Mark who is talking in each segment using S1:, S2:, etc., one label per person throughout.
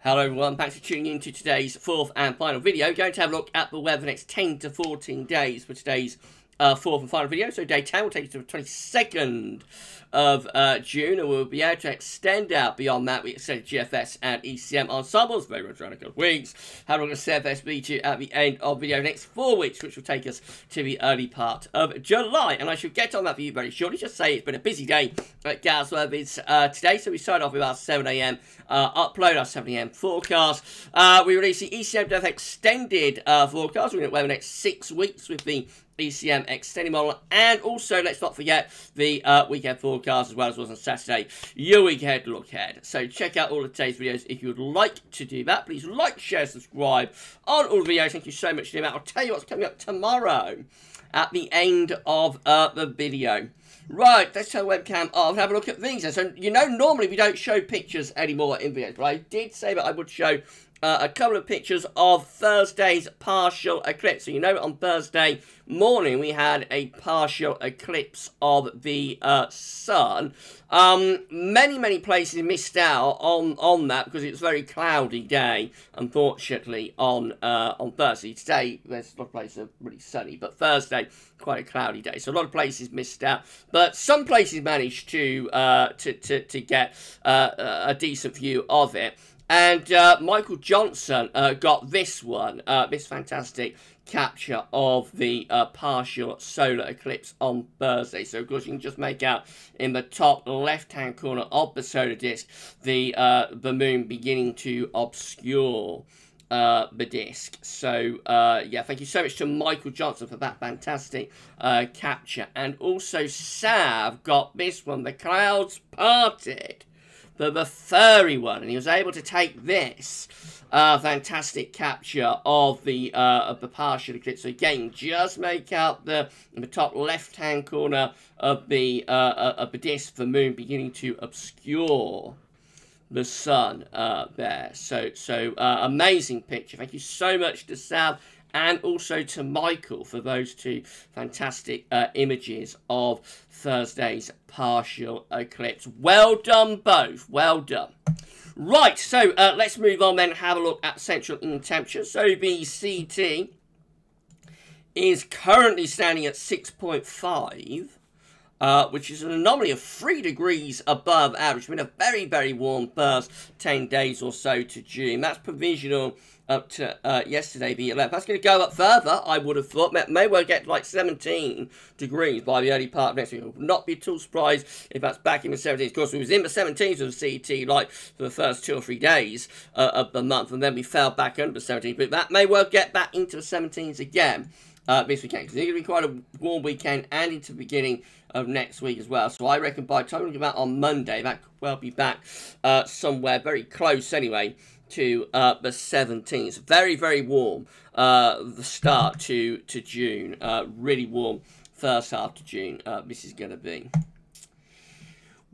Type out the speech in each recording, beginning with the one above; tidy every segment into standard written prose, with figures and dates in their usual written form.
S1: Hello everyone, thanks for tuning in to today's fourth and final video. Going to have a look at the weather for the next 10 to 14 days for today's fourth and final video. So day 10 will take us to the 22nd of June, and we'll be able to extend out beyond that. We extended GFS and ECM ensembles very much around a couple of weeks. Have a look at CFS at the end of the video next 4 weeks, which will take us to the early part of July. And I shall get on that for you very shortly. Just say it's been a busy day at GavsWeatherVids today. So we started off with our 7 AM upload, our 7 AM forecast. We released the ECM extended forecast. We're going to weather the next 6 weeks with the ECM extended model, and also let's not forget the weekend forecast as well as was on Saturday, your weekend look ahead. So check out all of today's videos if you would like to do that. Please like, share, subscribe on all the videos. Thank you so much for doing that. I'll tell you what's coming up tomorrow at the end of the video. Right, let's turn the webcam off and have a look at these. And so, you know, normally we don't show pictures anymore in videos, but I did say that I would show a couple of pictures of Thursday's partial eclipse. So, you know, on Thursday morning, we had a partial eclipse of the sun. Many places missed out on that because it's a very cloudy day, unfortunately, on Thursday. Today, there's a lot of places are really sunny, but Thursday, quite a cloudy day. So a lot of places missed out, but some places managed to get a decent view of it. And Michael Johnson got this one, this fantastic capture of the partial solar eclipse on Thursday. So, of course, you can just make out in the top left-hand corner of the solar disk the moon beginning to obscure the disc. So, yeah, thank you so much to Michael Johnson for that fantastic capture. And also, Sav got this one, the clouds parted. The furry one, and he was able to take this fantastic capture of the partial eclipse. So again, just make out in the top left-hand corner of the disc, the moon beginning to obscure the sun there. So amazing picture. Thank you so much to Sav and also to Michael for those two fantastic images of Thursday's partial eclipse. Well done, both. Well done. Right, so let's move on then and have a look at central England temperature. So the CT is currently standing at 6.5. Which is an anomaly of 3 degrees above average. It's been a very warm first 10 days or so to June. That's provisional up to yesterday, the 11th. That's going to go up further, I would have thought. May well get like 17 degrees by the early part of next week. I would not be at all surprised if that's back in the 17s. Of course, we was in the 17s of the CT like for the first 2 or 3 days of the month, and then we fell back under the 17s. But that may well get back into the 17s again this weekend, because it's going to be quite a warm weekend and into the beginning of next week as well. So I reckon by the time we get back on Monday, that could well be back somewhere very close anyway to the 17th. Very warm the start to June. Really warm first half to June this is going to be.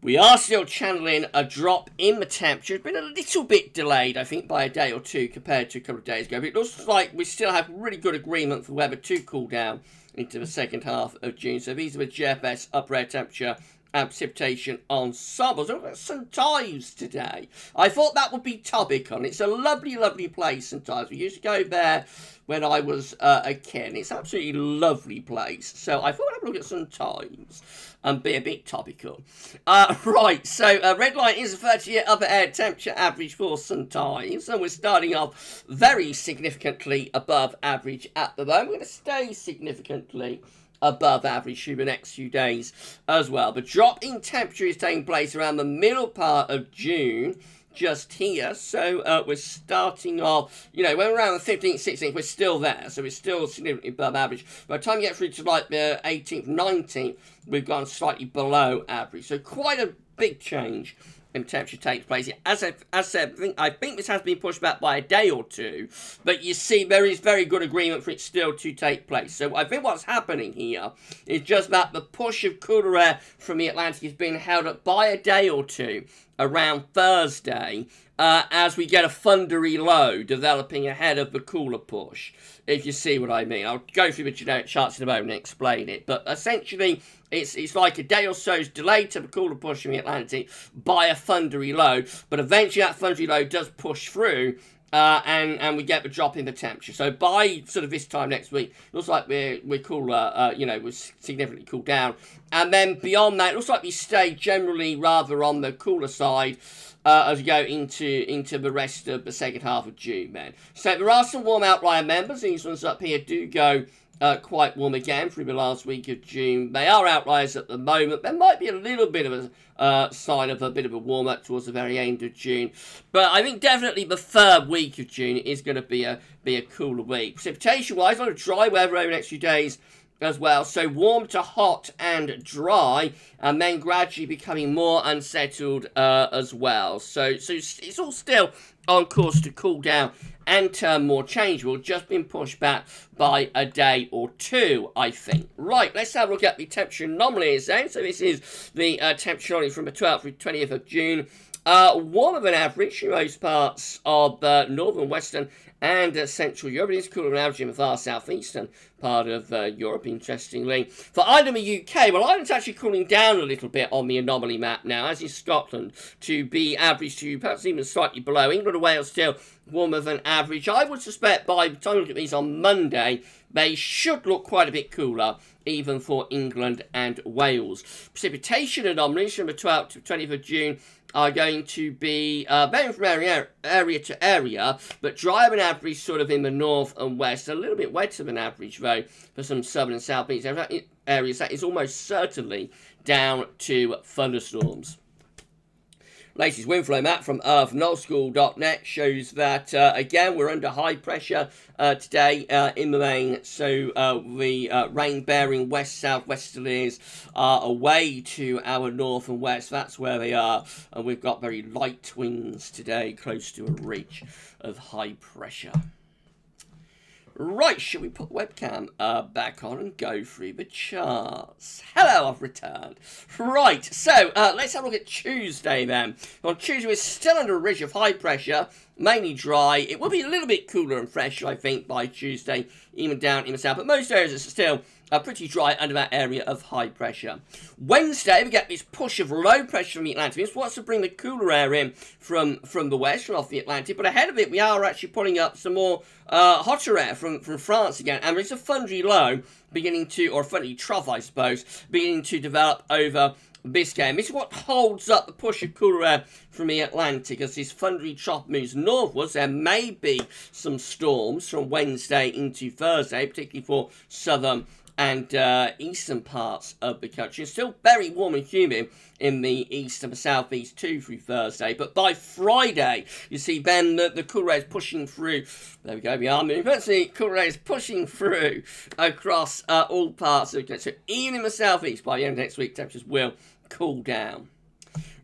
S1: We are still channeling a drop in the temperature. It's been a little bit delayed, I think, by a day or two compared to a couple of days ago. But it looks like we still have really good agreement for weather to cool down into the second half of June. So these are the GFS upper air temperature and precipitation ensembles. I've got St. Ives today. I thought that would be topical. It's a lovely place, St. Ives. We used to go there when I was a kid. It's absolutely lovely place. So I thought I'd have a look at St. Ives and be a bit topical. Right, so red line is a 30-year upper air temperature average for St. Ives. And we're starting off very significantly above average at the moment. We're going to stay significantly above average through the next few days as well. The drop in temperature is taking place around the middle part of June, just here. So we're starting off, you know, we're around the 15th, 16th, we're still there. So we're still significantly above average. By the time you get through to like the 18th, 19th, we've gone slightly below average. So quite a big change in temperature takes place. As I said, I think this has been pushed back by a day or two, but you see there is very good agreement for it still to take place. So I think what's happening here is just that the push of cooler air from the Atlantic is being held up by a day or two around Thursday as we get a thundery low developing ahead of the cooler push, if you see what I mean. I'll go through the generic charts in a moment and explain it, but essentially it's like a day or so's delay to the cooler push in the Atlantic by a thundery low, but eventually that thundery low does push through. And we get the drop in the temperature. So by sort of this time next week, looks like we're cooler, you know, we're significantly cooled down. And then beyond that, it looks like we stay generally rather on the cooler side as we go into the rest of the second half of June, then. So there are some warm outlier members. These ones up here do go quite warm again through the last week of June. They are outliers at the moment. There might be a little bit of a sign of a bit of a warm-up towards the very end of June. But I think definitely the third week of June is going to be a cooler week. Precipitation-wise, a lot of dry weather over the next few days as well. So warm to hot and dry, and then gradually becoming more unsettled as well. So it's all still on course to cool down and turn more changeable, just been pushed back by a day or two, I think. Right, let's have a look at the temperature anomalies then. So this is the temperature anomaly from the 12th through 20th of June. Warmer than average in most parts of northern, western and central Europe. It is cooler than average in the far southeastern part of Europe, interestingly. For Ireland and the UK, well, Ireland's actually cooling down a little bit on the anomaly map now, as is Scotland, to be average to perhaps even slightly below. England and Wales still warmer than average. I would suspect by the time we look at these on Monday, they should look quite a bit cooler, even for England and Wales. Precipitation anomalies from the 12th to 20th of June are going to be varying from area to area, but drier than average sort of in the north and west. A little bit wetter than average, though, for some southern and southeast areas. That is almost certainly down to thunderstorms. Latest wind flow map from nullschool.net shows that, again, we're under high pressure today in the main. So the rain-bearing west-southwesterlies are away to our north and west. That's where they are. And we've got very light winds today, close to a reach of high pressure. Right, shall we put the webcam back on and go through the charts? Hello, I've returned. Right, so let's have a look at Tuesday then. On Tuesday, we're still under a ridge of high pressure, mainly dry. It will be a little bit cooler and fresh, I think, by Tuesday, even down in the south. But most areas are still pretty dry under that area of high pressure. Wednesday, we get this push of low pressure from the Atlantic. This wants to bring the cooler air in from the west, from off the Atlantic. But ahead of it, we are actually pulling up some more hotter air from France again. And there's a thundery low beginning to, or a thundery trough, I suppose, beginning to develop over Biscay. And this is what holds up the push of cooler air from the Atlantic. As this thundery trough moves northwards, there may be some storms from Wednesday into Thursday, particularly for southern and eastern parts of the country. It's still very warm and humid in the east and the southeast too through Thursday. But by Friday, you see then the cooler air is pushing through. There we go, we are moving. But the cooler air is pushing through across all parts of the country. So even in the southeast, by the end of next week, temperatures will cool down.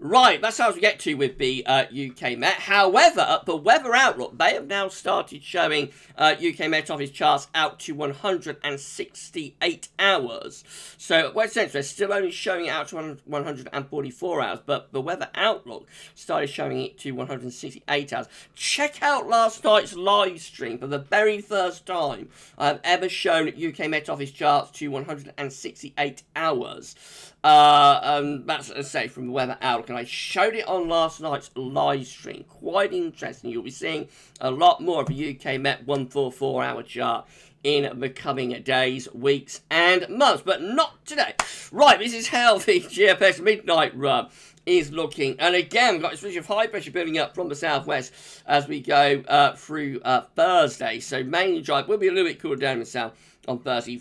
S1: Right, that's how we get to with the UK Met. However, the weather outlook, they have now started showing UK Met Office charts out to 168 hours. So, West Central, they're still only showing it out to 144 hours, but the weather outlook started showing it to 168 hours. Check out last night's live stream for the very first time I've ever shown UK Met Office charts to 168 hours. That's, as I say, from the weather outlook, and I showed it on last night's live stream. Quite interesting. You'll be seeing a lot more of the UK Met 144-hour chart in the coming days, weeks, and months, but not today. Right, this is how the GFS midnight run is looking, and again, we've got this ridge of high pressure building up from the southwest as we go through Thursday. So mainly dry. We'll be a little bit cooler down in the south on Thursday.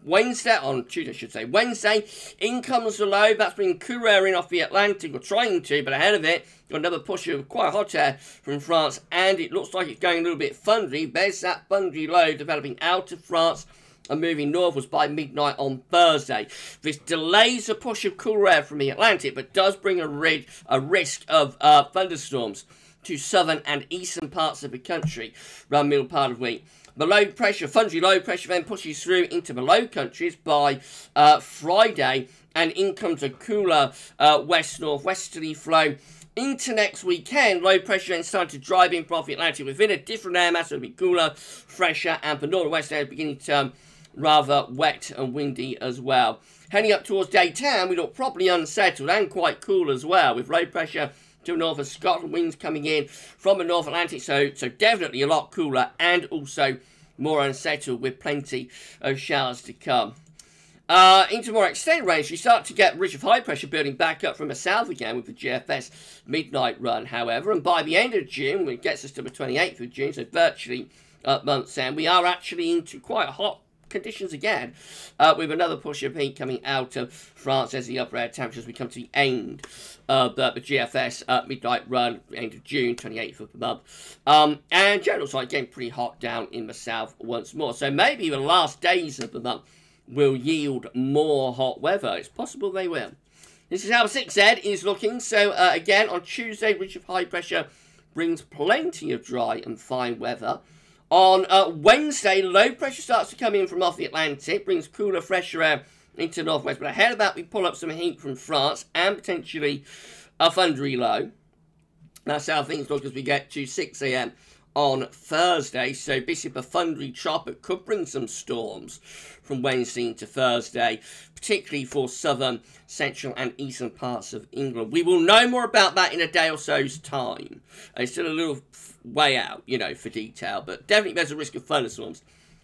S1: Wednesday, on Tuesday, I should say. Wednesday, in comes the low. That's been cooler air in off the Atlantic, or trying to, but ahead of it, got another push of quite hot air from France, and it looks like it's going a little bit thundery. There's that thundery low developing out of France and moving northwards by midnight on Thursday. This delays the push of cooler air from the Atlantic, but does bring a risk of thunderstorms to southern and eastern parts of the country around the middle part of the week. The low pressure, thundery low pressure, then pushes through into the Low Countries by Friday, and in comes a cooler west-northwesterly flow. Into next weekend, low pressure then starting to drive in from the Atlantic within a different air mass. It'll be cooler, fresher, and the northwest air beginning to turn rather wet and windy as well. Heading up towards day 10, we look properly unsettled and quite cool as well, with low pressure to the north of Scotland, winds coming in from the North Atlantic, so definitely a lot cooler and also more unsettled with plenty of showers to come. Into more extended range, you start to get ridge of high pressure building back up from the south again with the GFS midnight run, however, and by the end of June, which gets us to the 28th of June, so virtually at month's end, we are actually into quite hot conditions again, with another push of heat coming out of France as the upper air temperatures we come to the end of the GFS midnight run, end of June, 28th of the month. And general side getting pretty hot down in the south once more. So maybe the last days of the month will yield more hot weather. It's possible they will. This is how the 6Z is looking. So again, on Tuesday, ridge of high pressure brings plenty of dry and fine weather. On Wednesday, low pressure starts to come in from off the Atlantic, brings cooler, fresher air into the northwest. But ahead of that, we pull up some heat from France and potentially a thundery low. That's how things look as we get to 6 AM on Thursday. So Bishop a thundery tropic could bring some storms from Wednesday into Thursday, particularly for southern, central and eastern parts of England. We will know more about that in a day or so's time. It's still a little way out, you know, for detail, but definitely there's a risk of thunderstorms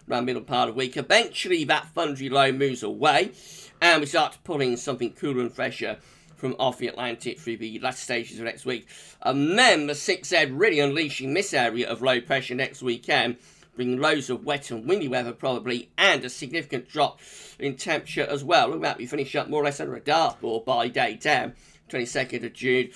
S1: around the middle part of the week. Eventually that thundery low moves away and we start to pull in something cooler and fresher from off the Atlantic through the last stages of next week. And then the 6Z really unleashing this area of low pressure next weekend, bringing loads of wet and windy weather probably, and a significant drop in temperature as well. Look at that, we finish up more or less under a dartboard by day 10, 22nd of June.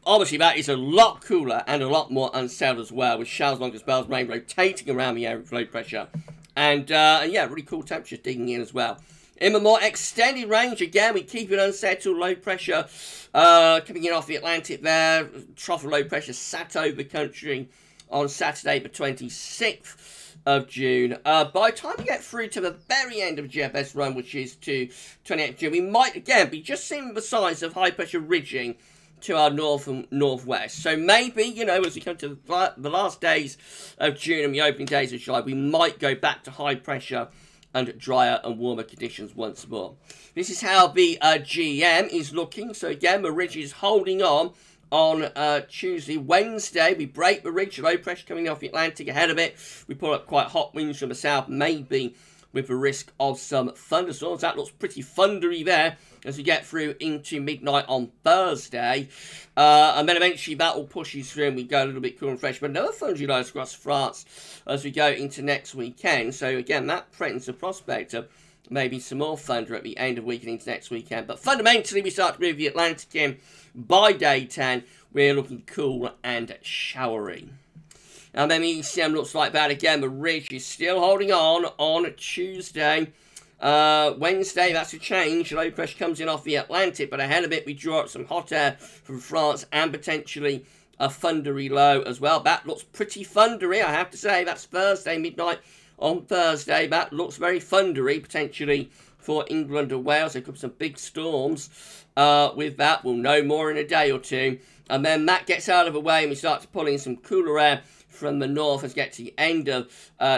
S1: Obviously that is a lot cooler and a lot more unsettled as well, with showers, longer spells, rain rotating around the area of low pressure. And yeah, really cool temperatures digging in as well. In the more extended range, again, we keep it unsettled, low pressure coming in off the Atlantic there. Trough of low pressure sat over the country on Saturday, the 26th of June. By the time we get through to the very end of the GFS run, which is to 28th of June, we might, again, be just seeing the signs of high pressure ridging to our north and northwest. So maybe, you know, as we come to the last days of June and the opening days of July, we might go back to high pressure and drier and warmer conditions once more. This is how the GM is looking. So again, the ridge is holding on Tuesday. Wednesday, we break the ridge, low pressure coming off the Atlantic ahead of it. We pull up quite hot winds from the south, maybe with the risk of some thunderstorms. That looks pretty thundery there as we get through into midnight on Thursday. And then eventually that will push us through and we go a little bit cool and fresh. But another thundery low across France as we go into next weekend. So again, that threatens the prospect of maybe some more thunder at the end of the week and into next weekend. But fundamentally, we start to move the Atlantic in. By day 10, we're looking cool and showery. And then the ECM looks like that again. The ridge is still holding on Tuesday. Wednesday, that's a change. Low pressure comes in off the Atlantic, but ahead of it, we draw up some hot air from France and potentially a thundery low as well. That looks pretty thundery, I have to say. That's Thursday, midnight on Thursday. That looks very thundery, potentially for England and Wales. There could be some big storms with that. We'll know more in a day or two. And then that gets out of the way and we start to pull in some cooler air from the north as we get to the end of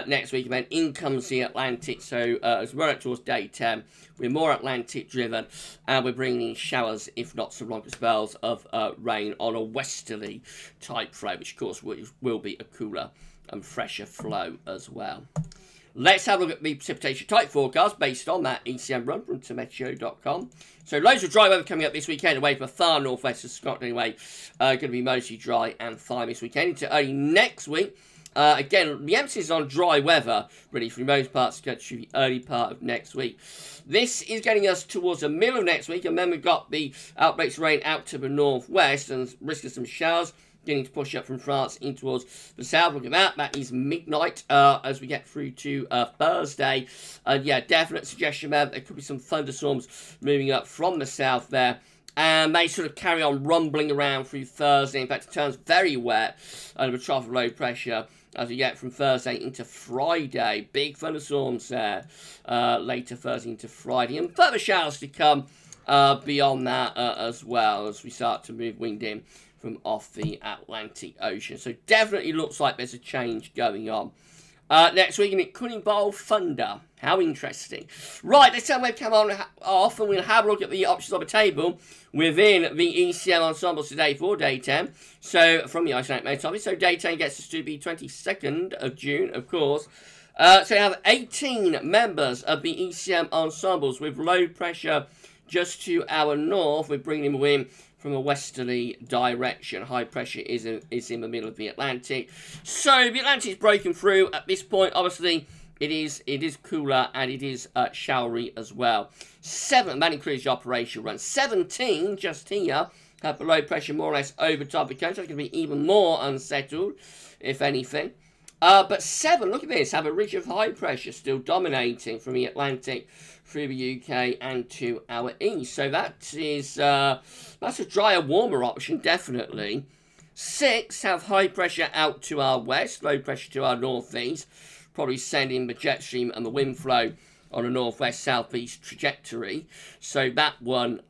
S1: next week, and then in comes the Atlantic. So as we're up towards day 10, we're more Atlantic driven, and we're bringing in showers, if not some longer spells of rain on a westerly type flow, which of course will be a cooler and fresher flow as well. Let's have a look at the precipitation type forecast based on that ECM run from Meteo.com. So loads of dry weather coming up this weekend away from the far northwest of Scotland anyway. Going to be mostly dry and fine this weekend into early next week. Again, the emphasis is on dry weather, really, for most parts of the country, the early part of next week. This is getting us towards the middle of next week, and then we've got the outbreaks of rain out to the northwest and risk of some showers beginning to push up from France in towards the south. Look at that. That is midnight as we get through to Thursday. And yeah, definite suggestion there. There could be some thunderstorms moving up from the south there. And they sort of carry on rumbling around through Thursday. In fact, it turns very wet under a trough of low pressure as we get from Thursday into Friday. Big thunderstorms there later Thursday into Friday. And further showers to come beyond that as well as we start to move wind in from off the Atlantic Ocean. So definitely looks like there's a change going on next week, and it could involve thunder. How interesting. Right, let's turn webcam on off, and we'll have a look at the options on the table within the ECM ensembles today for day 10. So, from the Iceland Main Topic, so day 10 gets us to the 22nd of June, of course. So we have 18 members of the ECM ensembles with low pressure just to our north. We're bringing them in from a westerly direction. High pressure is in the middle of the Atlantic. So the Atlantic is breaking through at this point. Obviously, it is cooler and it is showery as well. 7, that includes the operation run. 17 just here have the low pressure more or less over top of the coast. So it's going to be even more unsettled, if anything. But 7, look at this, have a ridge of high pressure still dominating from the Atlantic through the UK and to our east. So that is, that's a drier, warmer option, definitely. 6 have high pressure out to our west, low pressure to our northeast, probably sending the jet stream and the wind flow on a northwest-southeast trajectory. So that one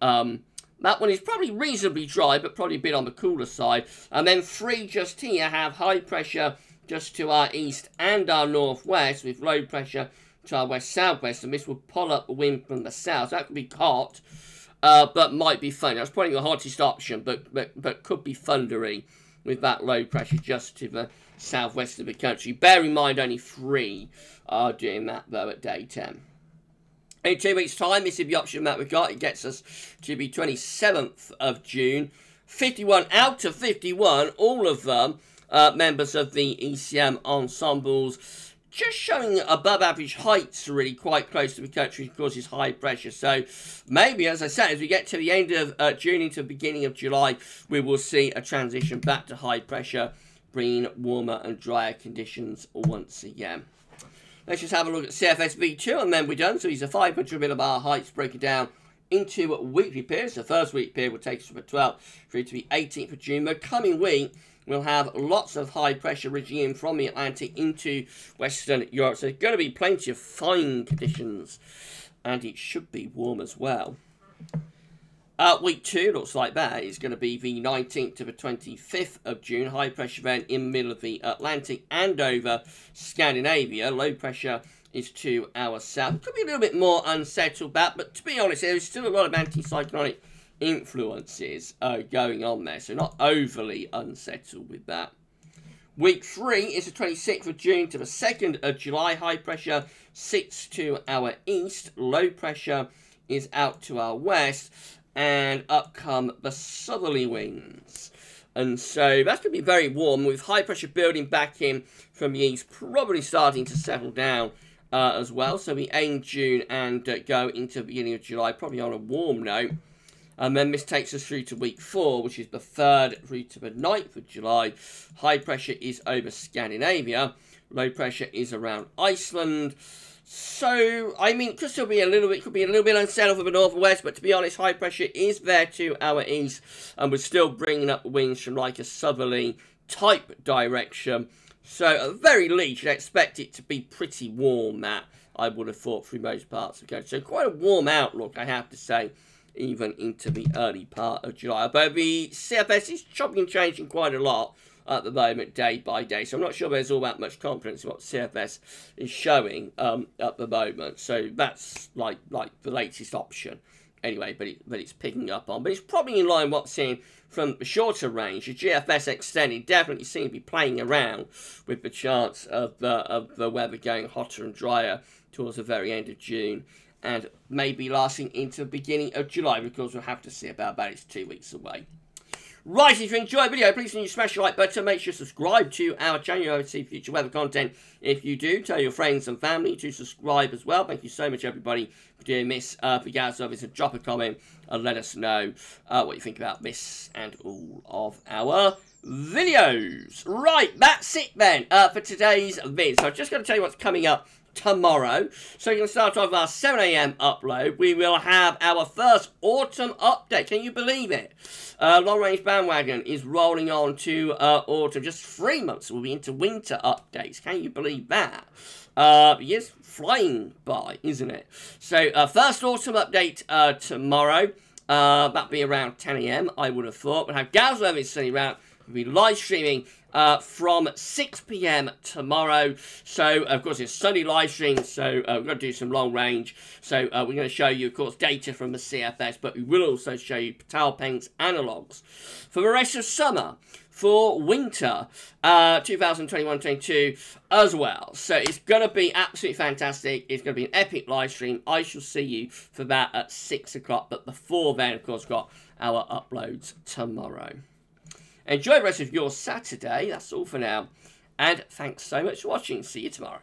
S1: is probably reasonably dry, but probably a bit on the cooler side. And then 3 just here have high pressure just to our east and our northwest with low pressure to our west-southwest, and this will pull up the wind from the south. So that could be hot, but might be fun. That's probably the hottest option, but could be thundery with that low pressure just to the southwest of the country. Bear in mind, only 3 are doing that, though, at day 10. In 2 weeks' time, this is the option that we've got. It gets us to the 27th of June. 51 out of 51, all of them members of the ECM ensembles, just showing above average heights, really quite close to the country, causes high pressure. So maybe, as I said, as we get to the end of June into the beginning of July, we will see a transition back to high pressure, bringing warmer and drier conditions once again. Let's just have a look at CFS V2 and then we're done. So these are 500 millibar heights broken down into weekly periods. The first week period will take us from the 12th through to the 18th of June. The coming week, we'll have lots of high pressure ridging in from the Atlantic into Western Europe. So there's going to be plenty of fine conditions, and it should be warm as well. Week 2 looks like that. It's going to be the 19th to the 25th of June. High pressure event in the middle of the Atlantic and over Scandinavia. Low pressure is to our south. Could be a little bit more unsettled that, but to be honest, there's still a lot of anticyclonic influences going on there, so not overly unsettled with that. Week 3 is the 26th of June to the 2nd of July. High pressure sits to our east, low pressure is out to our west, and up come the southerly winds. And so that's going to be very warm, with high pressure building back in from the east, probably starting to settle down as well. So we end June and go into the beginning of July, probably on a warm note. And then this takes us through to week 4, which is the 3rd through to the 9th of July. High pressure is over Scandinavia. Low pressure is around Iceland. So, I mean, it could still be a little bit unsettled for the north and west, but to be honest, high pressure is there to our east, and we're still bringing up winds from like a southerly type direction. So, at the very least, you'd expect it to be pretty warm, that I would have thought, through most parts of the country. So, quite a warm outlook, I have to say, even into the early part of July. But the CFS is chopping and changing quite a lot at the moment, day by day. So I'm not sure there's all that much confidence in what CFS is showing at the moment. So that's like the latest option anyway, but it's picking up on. But it's probably in line with what's seen from the shorter range. The GFS extended definitely seem to be playing around with the chance of the weather going hotter and drier towards the very end of June, and maybe lasting into the beginning of July, because we'll have to see about that. It's 2 weeks away. Right, if you enjoyed the video, please can you smash the like button. Make sure to subscribe to our channel. You'll see future weather content. If you do, tell your friends and family to subscribe as well. Thank you so much, everybody, for doing this. For GavsWeatherVids, and drop a comment and let us know what you think about this and all of our videos. Right, that's it then for today's vid. So I'm just going to tell you what's coming up tomorrow. So you're going to start off with our 7 AM upload. We will have our first autumn update. Can you believe it? Long Range Bandwagon is rolling on to autumn. Just 3 months we'll be into winter updates. Can you believe that? Yes, flying by, isn't it? So first autumn update tomorrow. That'll be around 10 AM, I would have thought. We'll have GavsWeatherVids around We'll be live streaming from 6 PM tomorrow. So, of course, it's sunny live stream, so we're going to do some long range. So, we're going to show you, of course, data from the CFS, but we will also show you towel paints analogues for the rest of summer, for winter 2021-22 as well. So it's going to be absolutely fantastic. It's going to be an epic live stream. I shall see you for that at 6 o'clock. But before then, of course, got our uploads tomorrow. Enjoy the rest of your Saturday. That's all for now. And thanks so much for watching. See you tomorrow.